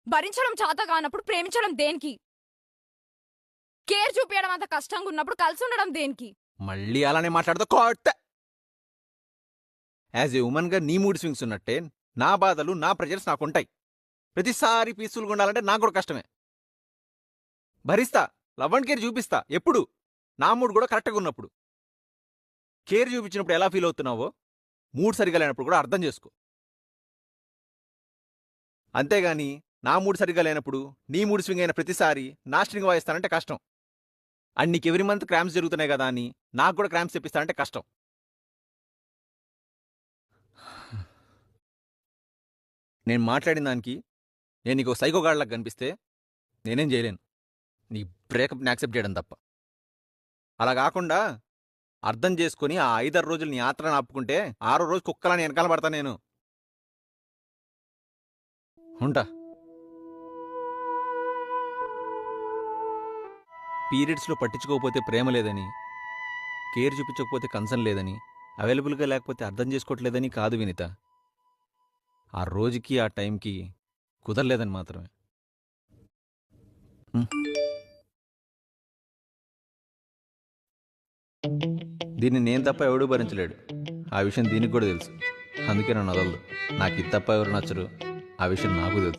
భరించడం చేత కానప్పుడు ప్రేమించడం దేనికి? కేర్ చూపించడం అంత కష్టంగా ఉన్నప్పుడు కలిసి ఉండడం దేనికి? మళ్ళీ అలానే మాట్లాడుతూ కొట్ట. యాజ్ ఏ ఉమెన్గా నీ మూడ్ స్వింగ్స్ ఉన్నట్టే నా బాధలు నా ప్రెజర్స్ నాకుంటాయి. ప్రతిసారి పీస్ఫుల్గా ఉండాలంటే నాకు కూడా కష్టమే. భరిస్తా, లవ్ అండ్ కేర్ చూపిస్తా. ఎప్పుడు? నా మూడ్ కూడా కరెక్ట్గా ఉన్నప్పుడు. కేర్ చూపించినప్పుడు ఎలా ఫీల్ అవుతున్నావో మూడ్ సరిగా లేనప్పుడు కూడా అర్థం చేసుకో. అంతేగాని నా మూడ్ సరిగా లేనప్పుడు నీ మూడ్ స్వింగ్ అయిన ప్రతిసారి నా స్ట్రింగ్ వాయిస్తానంటే కష్టం. అండ్ నీకు ఎవ్రీ మంత్ క్రాంప్స్ జరుగుతున్నాయి కదా అని నాకు కూడా క్రాంప్స్ తెప్పిస్తానంటే కష్టం. నేను మాట్లాడిన దానికి నేను నీకు సైకోగాడ్లకు కనిపిస్తే నేనేం చేయలేను. నీ బ్రేకప్ని యాక్సెప్ట్ చేయడం తప్ప. అలా కాకుండా అర్థం చేసుకుని ఆ 5-6 రోజులు నీ ఆత్రను ఆపుకుంటే 6వ రోజు కుక్కలని వెనకాల పడతా నేను. ఉంటా. పీరియడ్స్లో పట్టించుకోకపోతే ప్రేమ లేదని, కేర్ చూపించకపోతే కన్సర్న్ లేదని, అవైలబుల్గా లేకపోతే అర్థం చేసుకోవట్లేదని కాదు వినిత. ఆ రోజుకి ఆ టైంకి కుదరలేదని మాత్రమే. ఉమ్. దీన్ని నేను తప్ప ఎవడూ భరించలేడు. ఆ విషయం దీనికి కూడా తెలుసు. అందుకే నన్ను వదలదు. నాకు ఇది తప్ప ఎవరు నచ్చరు. ఆ విషయం నాకు తెలుసు.